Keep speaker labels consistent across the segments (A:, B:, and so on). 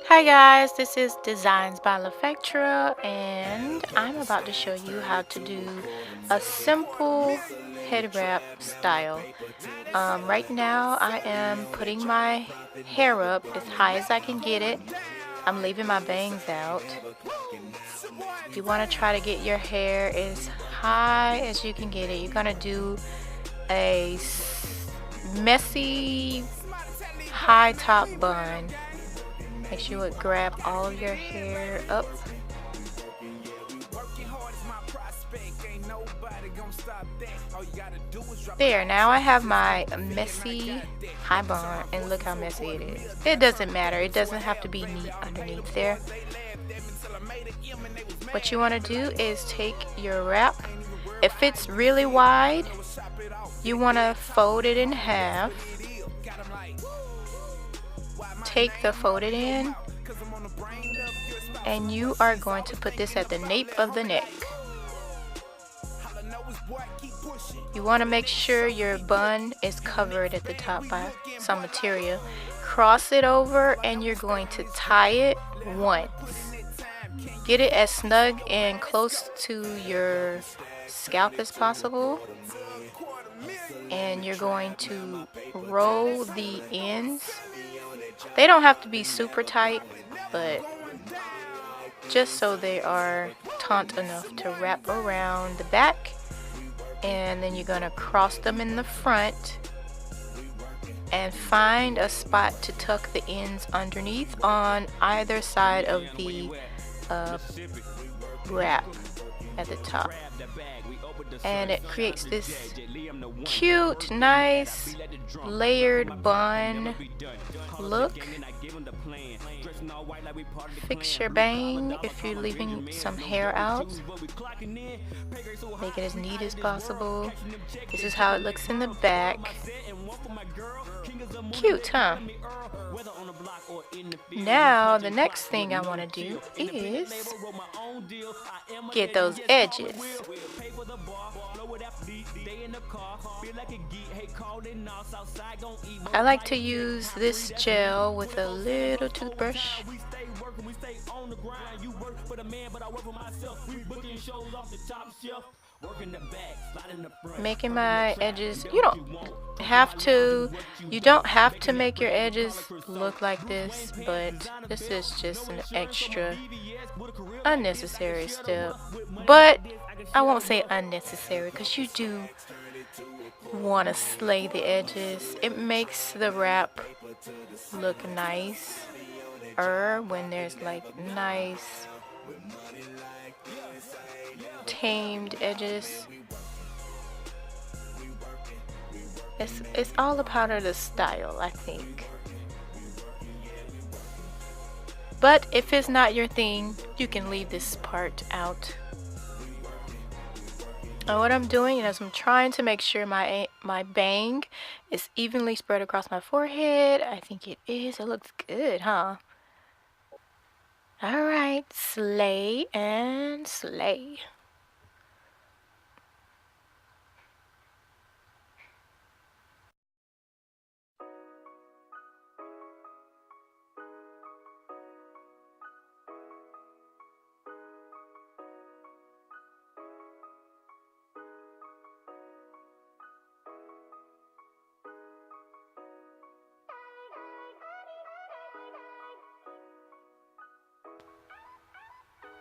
A: Hi guys, this is Designs by Lefectra and I'm about to show you how to do a simple head wrap style. Right now I am putting my hair up as high as I can get it. I'm leaving my bangs out. You want to try to get your hair as high as you can get it. You're going to do a messy high top bun. Make sure you would grab all of your hair up. There, now I have my messy high bun, and look how messy it is. It doesn't matter, it doesn't have to be neat underneath there. What you want to do is take your wrap. If it's really wide, you want to fold it in half. Take the folded end and you are going to put this at the nape of the neck. You want to make sure your bun is covered at the top by some material. Cross it over and you're going to tie it once. Get it as snug and close to your scalp as possible. And you're going to roll the ends. They don't have to be super tight, but just so they are taut enough to wrap around the back. And then you're going to cross them in the front and find a spot to tuck the ends underneath on either side of the wrap at the top. And it creates this cute, nice, layered bun look. Fix your bang if you're leaving some hair out. Make it as neat as possible. This is how it looks in the back. Cute, huh? Now, the next thing I want to do is get those edges. I like to use this gel with a little toothbrush. Making my edges, you don't have to make your edges look like this, but this is just an extra unnecessary step. But I won't say unnecessary because you do want to slay the edges. It makes the wrap look nice when there's like nice tamed edges. It's all a part of the style, I think. But if it's not your thing, you can leave this part out. And what I'm doing is I'm trying to make sure my bang is evenly spread across my forehead. I think it is. It looks good, huh? Alright, slay and slay.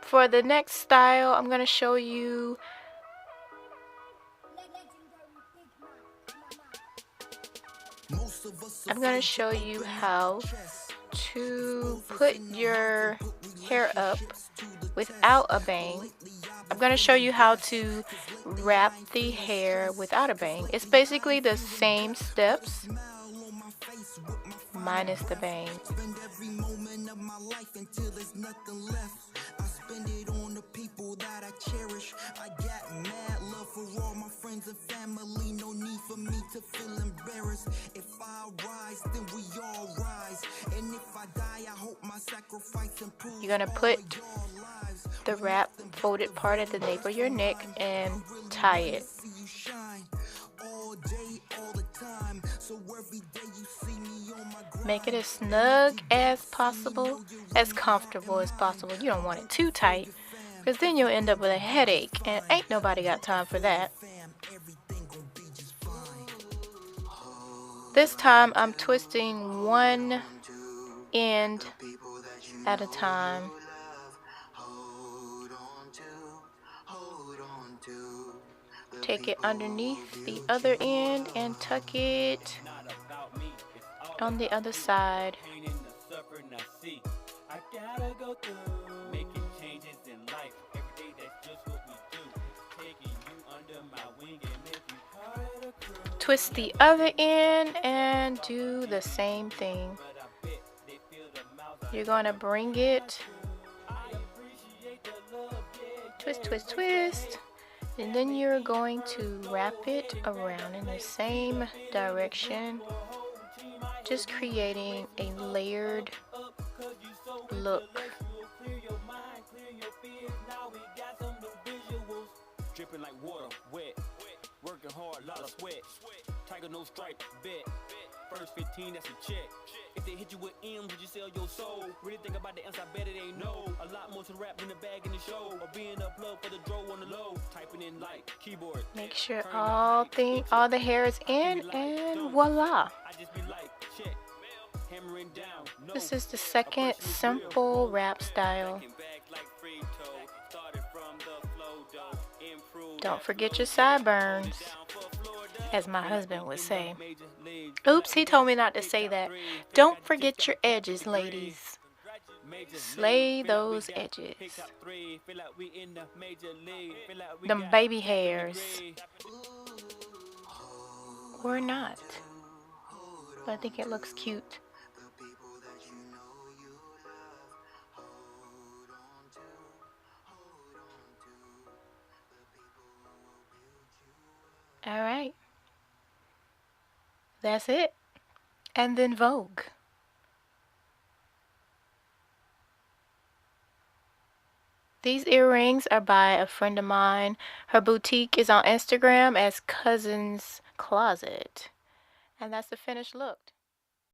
A: For the next style, I'm going to show you how to put your hair up without a bang. I'm going to show you how to wrap the hair without a bang. It's basically the same steps minus the bang. You're gonna put the wrap folded part at the nape of your neck and tie it. Make it as snug as possible, as comfortable as possible. You don't want it too tight, because then you'll end up with a headache, and ain't nobody got time for that. This time I'm twisting one end at a time. Take it underneath the other end and tuck it on the other side. Twist the other end and do the same thing. You're going to bring it, twist, twist, twist, and then you're going to wrap it around in the same direction, just creating a layered look. Dripping like water, wet, working hard, lot of sweat. Tiger no stripe, bet. First 15, that's a check. If they hit you with M's, would you sell your soul? Really think about the answer, I bet it ain't no. A lot more to rap than the bag in the show, or being a plug for the draw on the low. Typing in like keyboard. Make sure all the hair is in, and voila. This is the second simple wrap style. Don't forget your sideburns, as my husband would say. Oops, he told me not to say that. Don't forget your edges, ladies. Slay those edges. Them baby hairs. Or not. But I think it looks cute. All right. That's it. And then Vogue. These earrings are by a friend of mine. Her boutique is on Instagram as Cousin's Closet. And that's the finished look.